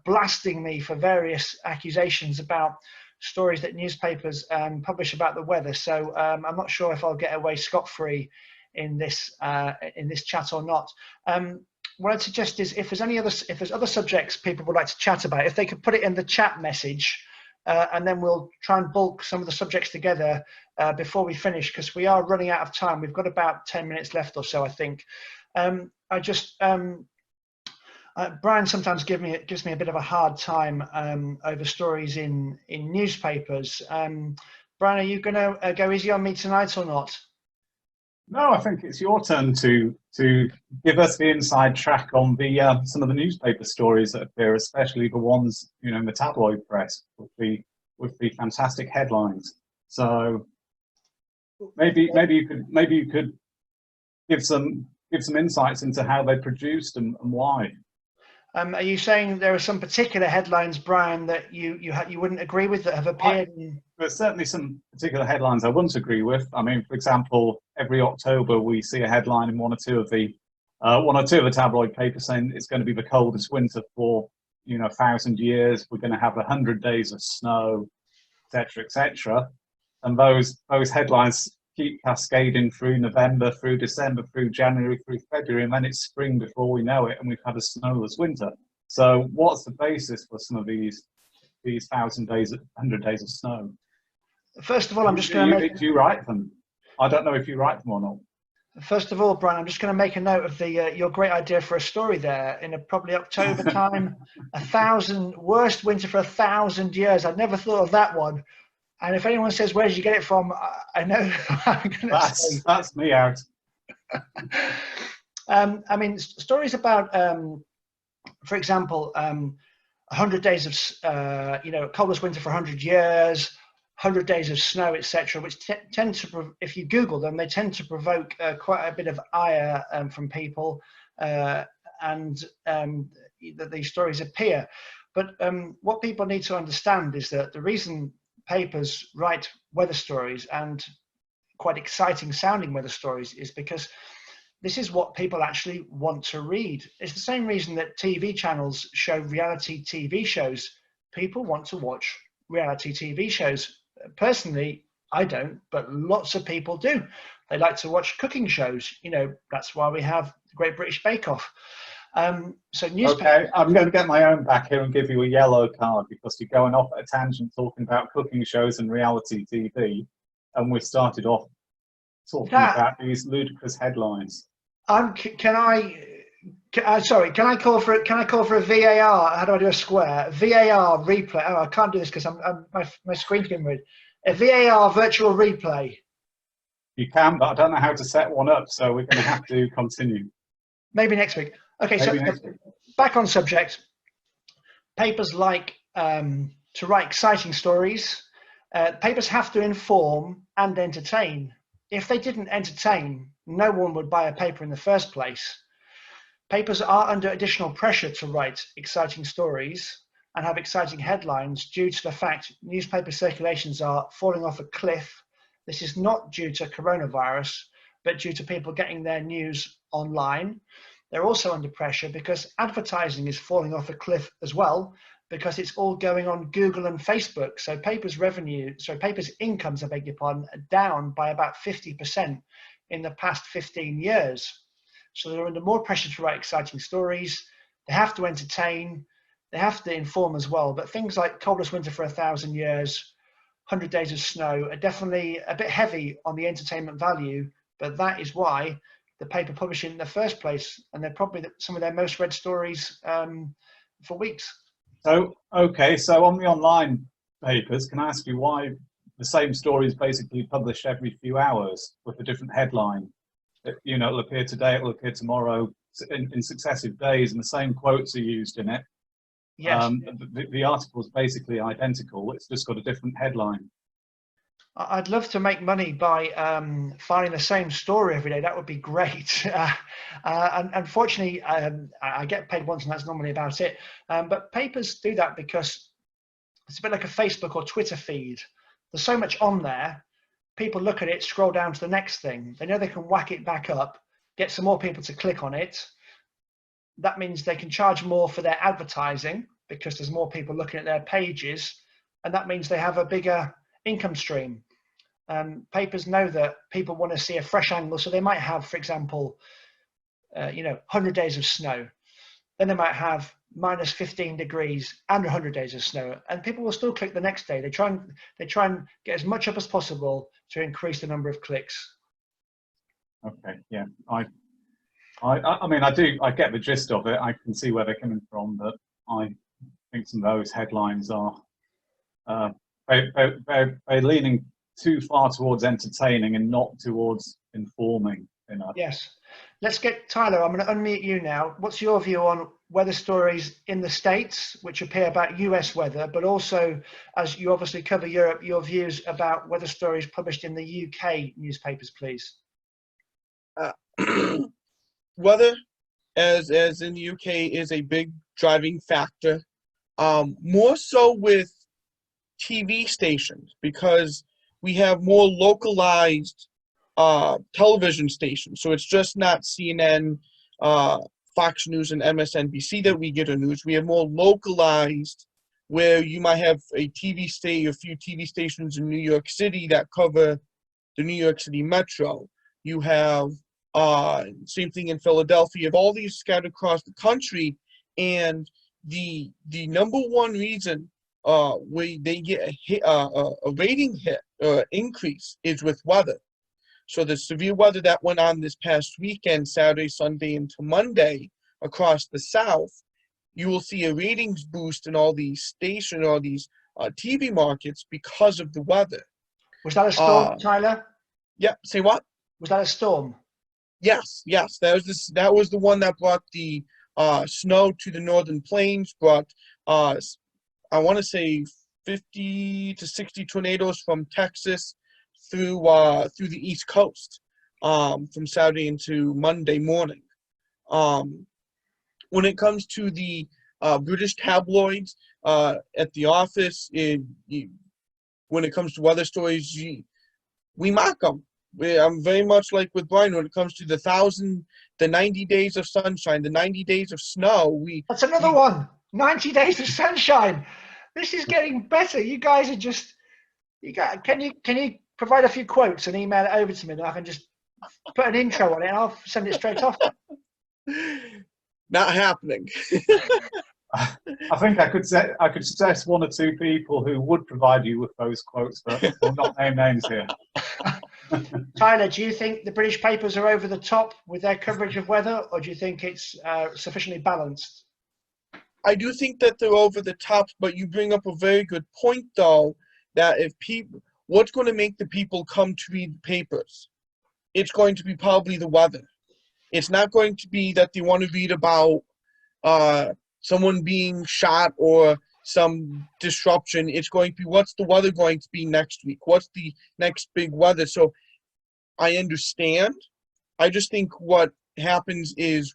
S1: blasting me for various accusations about stories that newspapers publish about the weather. So I'm not sure if I'll get away scot-free in this chat or not. what I'd suggest is if there's other subjects people would like to chat about, if they could put it in the chat message, and then we'll try and bulk some of the subjects together before we finish, because we are running out of time. We've got about 10 minutes left or so, I think. Brian sometimes gives me a bit of a hard time over stories in newspapers. Brian, are you going to go easy on me tonight or not?
S2: No, I think it's your turn to give us the inside track on the some of the newspaper stories that appear, especially the ones in the tabloid press with the fantastic headlines. So maybe you could give some insights into how they produced and why.
S1: Are you saying there are some particular headlines, Brian, that you wouldn't agree with that have appeared?
S2: There's certainly some particular headlines I wouldn't agree with. I mean, for example, every October we see a headline in one or two of the tabloid papers saying it's going to be the coldest winter for 1,000 years. We're going to have 100 days of snow, etc., etc. And those headlines keep cascading through November, through December, through January, through February, and then it's spring before we know it, and we've had a snowless winter. So what's the basis for some of these 1,000 days, 100 days of snow?
S1: First of all, I'm just going to make...
S2: Do you write them? I don't know if you write them or not.
S1: First of all, Brian, I'm just going to make a note of your great idea for a story there in probably October time. 1,000, worst winter for 1,000 years. I'd never thought of that one. And if anyone says, where did you get it from? I know I'm going to say.
S2: That's me out.
S1: I mean, stories about, for example, 100 days of, coldest winter for 100 years, 100 days of snow, etc., which tend to, if you Google them, they tend to provoke quite a bit of ire from people, and that these stories appear. But what people need to understand is that the reason papers write weather stories, and quite exciting sounding weather stories, is because this is what people actually want to read. It's the same reason that TV channels show reality TV shows. People want to watch reality TV shows. Personally, I don't, but lots of people do. They like to watch cooking shows. That's why we have the Great British Bake Off. So newspaper.
S2: Okay, I'm going to get my own back here and give you a yellow card because you're going off at a tangent talking about cooking shows and reality TV, and we started off talking about these ludicrous headlines.
S1: Can I call for a VAR? How do I do a square? VAR replay. Oh, I can't do this because my screen's been red. A VAR virtual replay.
S2: You can, but I don't know how to set one up, so we're going to have to continue.
S1: Maybe next week. Okay, so back on subject. Papers like to write exciting stories. Papers have to inform and entertain. If they didn't entertain, no one would buy a paper in the first place. Papers are under additional pressure to write exciting stories and have exciting headlines due to the fact newspaper circulations are falling off a cliff. This is not due to coronavirus, but due to people getting their news online. They're also under pressure because advertising is falling off a cliff as well, because it's all going on Google and Facebook. So papers' incomes, I beg your pardon, are down by about 50% in the past 15 years. So they're under more pressure to write exciting stories. They have to entertain. They have to inform as well. But things like coldest winter for 1,000 years, 100 days of snow are definitely a bit heavy on the entertainment value. But that is why the paper published it in the first place. And they're probably some of their most read stories for weeks.
S2: So, okay, so on the online papers, can I ask you why the same story is basically published every few hours with a different headline? It'll appear today, it will appear tomorrow in successive days, and the same quotes are used in it.
S1: Yes.
S2: The article is basically identical, it's just got a different headline.
S1: I'd love to make money by finding the same story every day. That would be great. And unfortunately, I get paid once, and that's normally about it. But papers do that because it's a bit like a Facebook or Twitter feed. There's so much on there. People look at it, scroll down to the next thing. They know they can whack it back up, get some more people to click on it. That means they can charge more for their advertising because there's more people looking at their pages. And that means they have a bigger income stream. Papers know that people want to see a fresh angle, so they might have, for example, 100 days of snow. Then they might have minus 15 degrees and 100 days of snow, and people will still click the next day. They try and get as much up as possible to increase the number of clicks.
S2: Okay, yeah, I mean, I get the gist of it. I can see where they're coming from, but I think some of those headlines are they're leaning too far towards entertaining and not towards informing enough.
S1: Yes. Let's get Tyler. I'm going to unmute you now. What's your view on weather stories in the States, which appear about US weather, but also, as you obviously cover Europe, your views about weather stories published in the UK newspapers, please?
S3: Weather, as in the UK, is a big driving factor. More so with TV stations, because we have more localized television stations. So it's just not CNN, Fox News, and MSNBC that we get our news. We have more localized, where you might have a few TV stations in New York City that cover the New York City metro. You have same thing in Philadelphia. You have all these scattered across the country, and the number one reason where they get a rating hit increase is with weather. So the severe weather that went on this past weekend, Saturday, Sunday, into Monday across the South, you will see a ratings boost in all these stations, all these TV markets because of the weather.
S1: Was that a storm, Tyler?
S3: Yeah. Say what?
S1: Was that a storm?
S3: Yes. That was the one that brought the snow to the northern plains. Brought I want to say 50 to 60 tornadoes from Texas through the East Coast from Saturday into Monday morning. When it comes to the British tabloids at the office, when it comes to weather stories, we mock them. I'm very much like with Brian when it comes to the 90 days of sunshine, the 90 days of snow.
S1: That's another one. 90 days of sunshine. This is getting better. You guys are just. Can you provide a few quotes and email it over to me, and I can just put an intro on it and I'll send it straight off?
S3: Not happening.
S2: I think I could suggest one or two people who would provide you with those quotes, but we'll not name names here.
S1: Tyler, do you think the British papers are over the top with their coverage of weather, or do you think it's sufficiently balanced?
S3: I do think that they're over the top, but you bring up a very good point, though, that what's going to make the people come to read the papers? It's going to be probably the weather. It's not going to be that they want to read about someone being shot or some disruption. It's going to be, what's the weather going to be next week? What's the next big weather? So I understand. I just think what happens is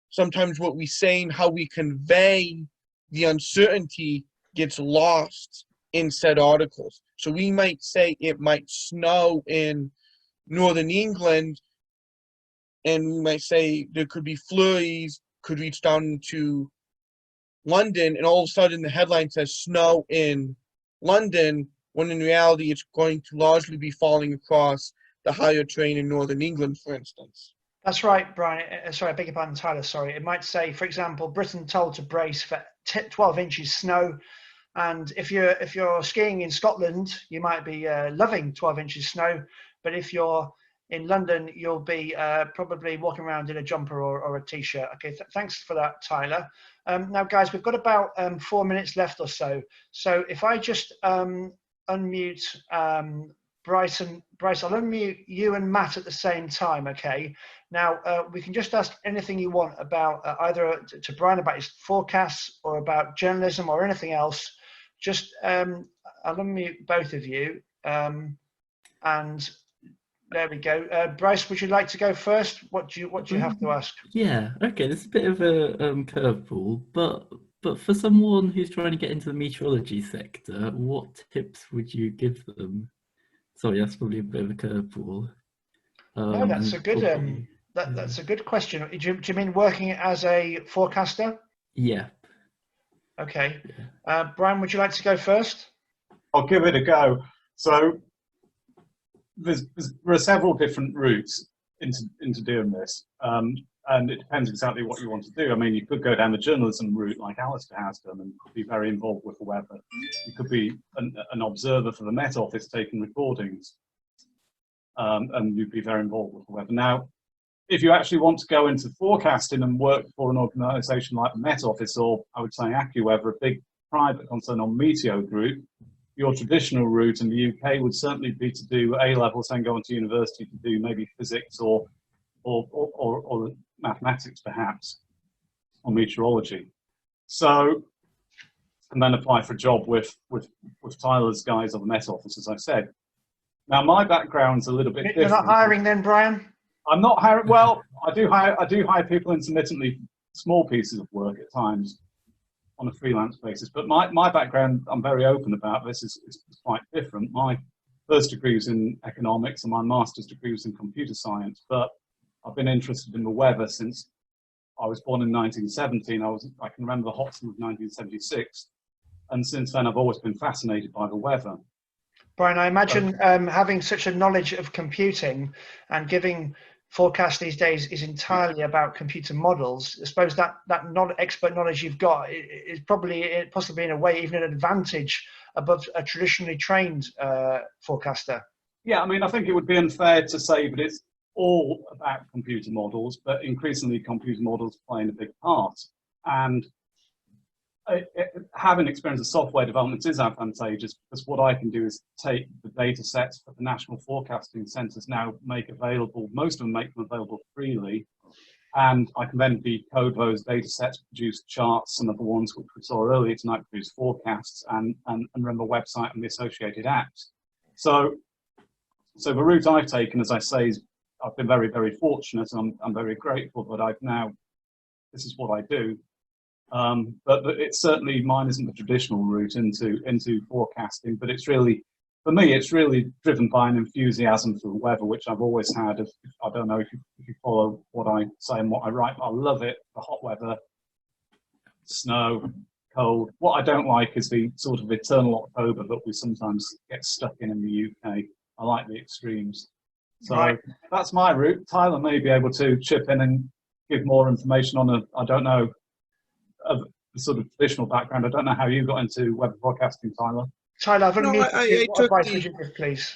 S3: sometimes what we say and how we convey the uncertainty gets lost in said articles. So we might say it might snow in northern England, and we might say there could be flurries, could reach down to London, and all of a sudden the headline says snow in London, when in reality it's going to largely be falling across the higher terrain in northern England, for instance.
S1: That's right, Brian. Sorry, I beg your pardon, Tyler. Sorry. It might say, for example, Britain told to brace for 12 inches snow. And if you're skiing in Scotland, you might be loving 12 inches snow. But if you're in London, you'll be probably walking around in a jumper or a t-shirt. Okay, thanks for that, Tyler. Now, guys, we've got about 4 minutes left or so. So if I just unmute Bryce, I'll unmute you and Matt at the same time, okay? Now, we can just ask anything you want about either to Brian about his forecasts or about journalism or anything else. Just, I'll unmute both of you. And there we go. Bryce, would you like to go first? What do you have to ask?
S5: Yeah, okay, this is a bit of a curveball, but for someone who's trying to get into the meteorology sector, what tips would you give them? Sorry, that's probably a bit of a curveball.
S1: No, that's a good that's a good question. Do you mean working as a forecaster?
S5: Yeah.
S1: Okay. Yeah. Brian, would you like to go first?
S2: I'll give it a go. So there are several different routes. into doing this. And it depends exactly what you want to do. I mean, you could go down the journalism route like Alistair has done and be very involved with the weather. You could be an observer for the Met Office taking recordings, and you'd be very involved with the weather. Now, if you actually want to go into forecasting and work for an organisation like the Met Office, or I would say AccuWeather, a big private concern on Meteo Group, your traditional route in the UK would certainly be to do A-levels and go into university to do maybe physics or mathematics perhaps, or meteorology. So, and then apply for a job with Tyler's guys on the Met Office, as I said. Now, my background's a little bit different.
S1: You're not hiring then, Brian?
S2: I'm not hiring. Well, I do hire people intermittently, small pieces of work at times on a freelance basis. But my background, I'm very open about this, is quite different. My first degree was in economics and my master's degree was in computer science. But I've been interested in the weather since I was born in 1917. I can remember the hot summer of 1976. And since then, I've always been fascinated by the weather.
S1: Brian, I imagine having such a knowledge of computing and giving forecast these days is entirely about computer models. I suppose that expert knowledge you've got is probably, possibly in a way, even an advantage above a traditionally trained forecaster. Yeah,
S2: I mean, I think it would be unfair to say that it's all about computer models, but increasingly computer models playing a big part. And having experience of software development is advantageous because what I can do is take the data sets that the national forecasting centres now make available, most of them make them available freely, and I can then decode those data sets, produce charts, some of the ones which we saw earlier tonight, produce forecasts, and run the website and the associated apps. So the route I've taken, as I say, is I've been very, very fortunate, and I'm very grateful that this is what I do. But it's certainly, mine isn't the traditional route into forecasting, but it's really, for me, it's really driven by an enthusiasm for the weather, which I've always had. I don't know if you follow what I say and what I write, but I love it, the hot weather, snow, cold. What I don't like is the sort of eternal October that we sometimes get stuck in the UK. I like the extremes. So that's my route. Tyler may be able to chip in and give more information on I don't know, of the sort of traditional background. I don't know how you got into web broadcasting, Tyler.
S1: Tyler, I've unmuted you. What advice would you give, please?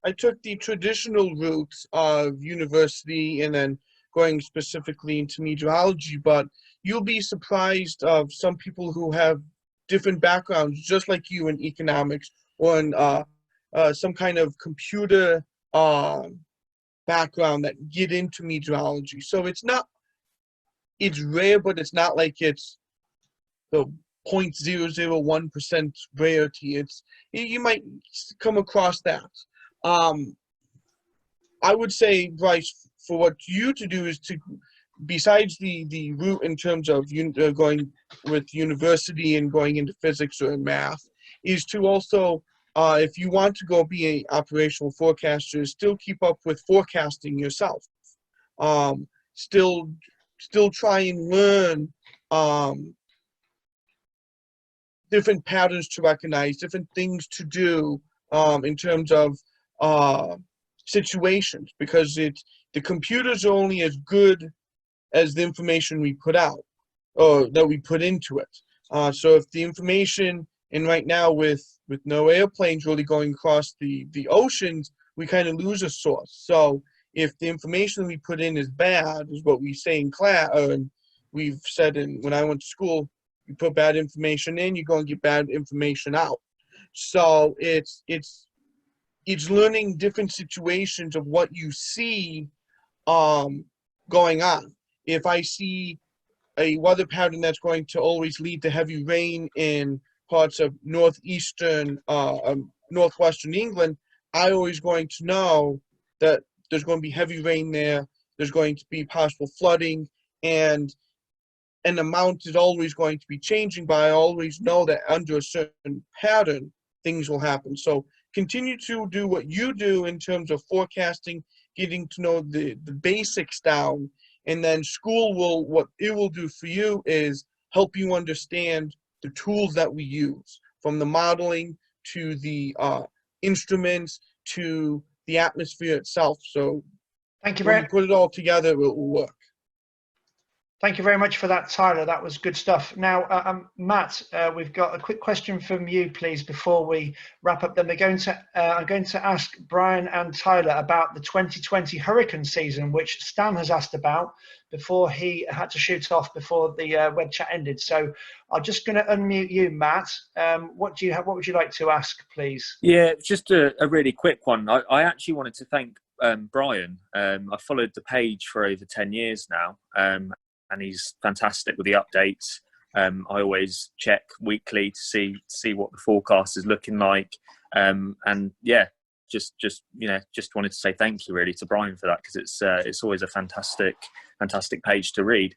S3: I took the traditional route of university and then going specifically into meteorology, but you'll be surprised of some people who have different backgrounds, just like you in economics or in some kind of computer background that get into meteorology. So it's rare, but it's not like it's the 0.001% rarity. You might come across that. I would say, Bryce, for what you to do is to, besides the route in terms of going with university and going into physics or math, is to also, if you want to go be an operational forecaster, still keep up with forecasting yourself. Still try and learn different patterns to recognize, different things to do in terms of situations, because the computers are only as good as the information we put out or that we put into it. So if the information, and right now with no airplanes really going across the oceans, we kind of lose a source. So if the information we put in is bad, is what we say in class, and we've said when I went to school, you put bad information in, you're going to get bad information out. So it's learning different situations of what you see going on. If I see a weather pattern that's going to always lead to heavy rain in parts of northwestern England, I always going to know that there's going to be heavy rain there, there's going to be possible flooding, and an amount is always going to be changing, but I always know that under a certain pattern, things will happen. So continue to do what you do in terms of forecasting, getting to know the basics down, and then school what it will do for you is help you understand the tools that we use, from the modeling to the instruments to the atmosphere itself. So
S1: Thank you
S3: when
S1: very
S3: you put it all together, it will work.
S1: Thank you very much for that, Tyler. That was good stuff. Now, Matt, we've got a quick question from you, please, before we wrap up. Then I'm going to ask Brian and Tyler about the 2020 hurricane season, which Stan has asked about before he had to shoot off before the web chat ended. So I'm just going to unmute you, Matt. What would you like to ask, please?
S6: Yeah, just a really quick one. I actually wanted to thank Brian. I followed the page for over 10 years now. And he's fantastic with the updates. I always check weekly to see what the forecast is looking like. And yeah, just wanted to say thank you really to Brian for that, because it's always a fantastic page to read.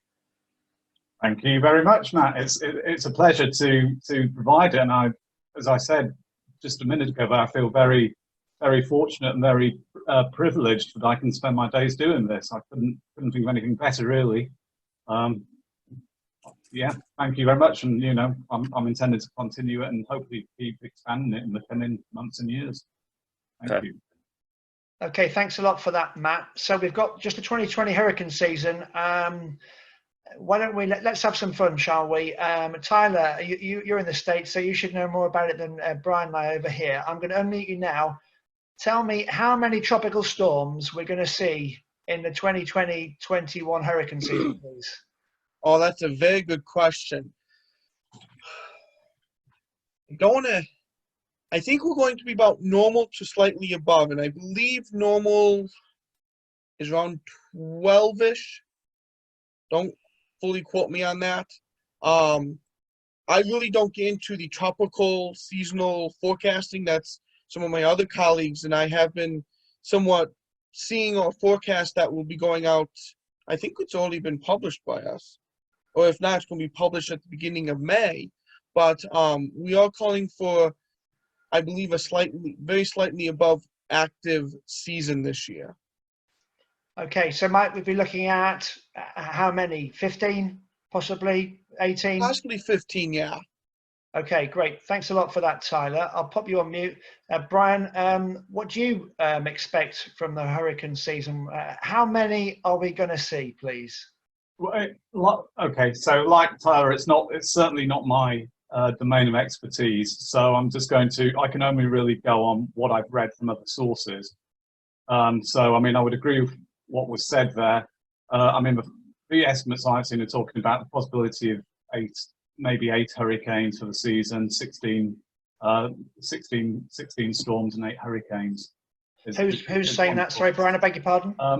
S2: Thank you very much, Matt. It's a pleasure to provide it, and as I said just a minute ago, I feel very fortunate and very privileged that I can spend my days doing this. I couldn't think of anything better, really. Yeah, thank you very much, and I'm intended to continue it and hopefully keep expanding it in the coming months and years. Thank you.
S1: Okay, thanks a lot for that, Matt. So we've got just the 2020 hurricane season. Why don't we let's have some fun, shall we? Tyler, you're in the States, so you should know more about it than Brian and I over here. I'm going to unmute you now. Tell me how many tropical storms we're going to see in the 2020-21 hurricane season, please.
S3: Oh, that's a very good question. I think we're going to be about normal to slightly above, and I believe normal is around 12-ish. Don't fully quote me on that. I really don't get into the tropical seasonal forecasting. That's some of my other colleagues, and I have been somewhat seeing a forecast that will be going out. I think it's already been published by us, or if not, it's going to be published at the beginning of May. But we are calling for, I believe, very slightly above active season this year.
S1: Okay, so might we be looking at how many? 15, possibly 18?
S3: Possibly 15, yeah.
S1: Okay, great. Thanks a lot for that, Tyler. I'll pop you on mute. Brian, what do you expect from the hurricane season? How many are we going to see, please?
S2: Okay, so like Tyler, it's certainly not my domain of expertise. So I'm just I can only really go on what I've read from other sources. So, I mean, I would agree with what was said there. I mean, the estimates I've seen are talking about the possibility of maybe eight hurricanes for the season, 16 storms and 8 hurricanes.
S1: Who's saying that? Sorry, Brian, I beg your pardon.
S2: I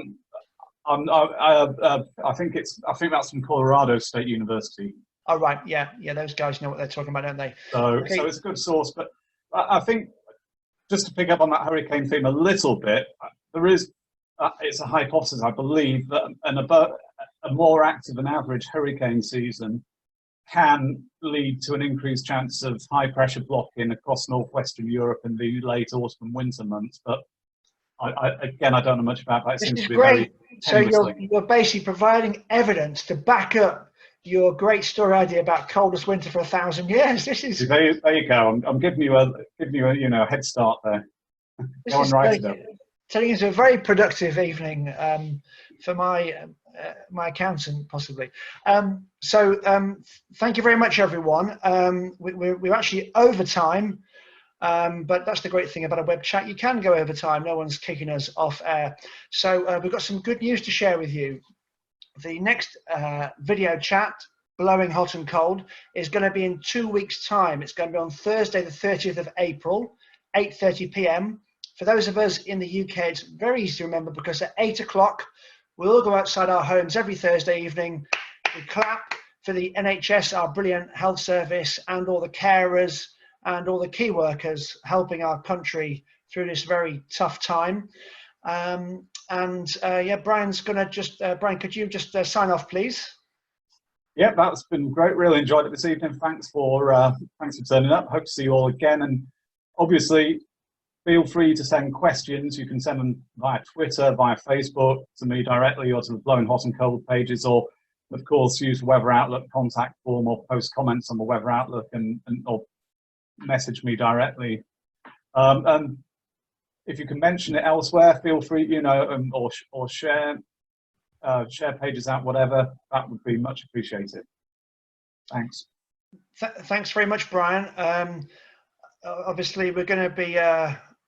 S2: think that's from Colorado State University.
S1: Oh, right, yeah, those guys know what they're talking about, don't they?
S2: So it's a good source, but I think just to pick up on that hurricane theme a little bit, there is it's a hypothesis, I believe, that a more active than average hurricane season can lead to an increased chance of high pressure blocking across northwestern Europe in the late autumn and winter months. But I don't know much about that. It seems to be
S1: great.
S2: Very
S1: so you're basically providing evidence to back up your great story idea about coldest winter for 1,000 years. This is
S2: there you go. I'm giving you a head start there. Go and write it up.
S1: Telling us a very productive evening for my accountant, possibly. Thank you very much, everyone. We're actually over time, but that's the great thing about a web chat. You can go over time. No one's kicking us off air. So we've got some good news to share with you. The next video chat, Blowing Hot and Cold, is going to be in 2 weeks' time. It's going to be on Thursday, the 30th of April, 8:30 p.m. For those of us in the UK, it's very easy to remember because at 8 o'clock, we'll all go outside our homes every Thursday evening. We clap for the NHS, our brilliant health service, and all the carers and all the key workers helping our country through this very tough time. Brian's going to just, Brian, could you just sign off, please?
S2: Yeah, that's been great. Really enjoyed it this evening. Thanks for turning up. Hope to see you all again. And obviously, feel free to send questions. You can send them via Twitter, via Facebook, to me directly, or to the Blowing Hot and Cold pages, or of course use the Weather Outlook contact form, or post comments on the Weather Outlook, or message me directly. And if you can mention it elsewhere, feel free, you know, or share pages out, whatever. That would be much appreciated. Thanks.
S1: Thanks very much, Brian. Obviously, we're going to be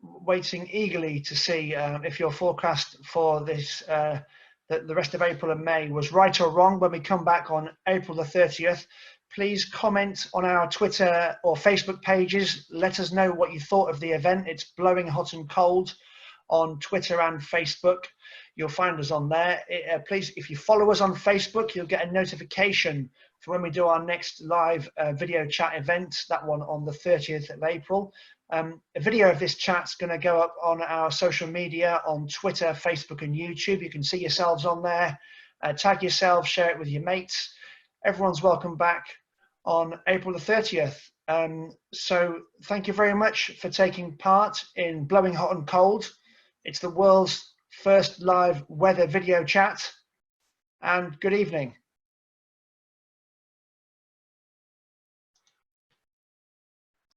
S1: waiting eagerly to see if your forecast for this, the rest of April and May was right or wrong when we come back on April the 30th. Please comment on our Twitter or Facebook pages. Let us know what you thought of the event. It's Blowing Hot and Cold on Twitter and Facebook. You'll find us on there. Please, if you follow us on Facebook, you'll get a notification for when we do our next live video chat event, that one on the 30th of April. A video of this chat's going to go up on our social media on Twitter, Facebook and YouTube. You can see yourselves on there. Tag yourselves, share it with your mates. Everyone's welcome back on April the 30th. So thank you very much for taking part in Blowing Hot and Cold. It's the world's first live weather video chat, and good evening.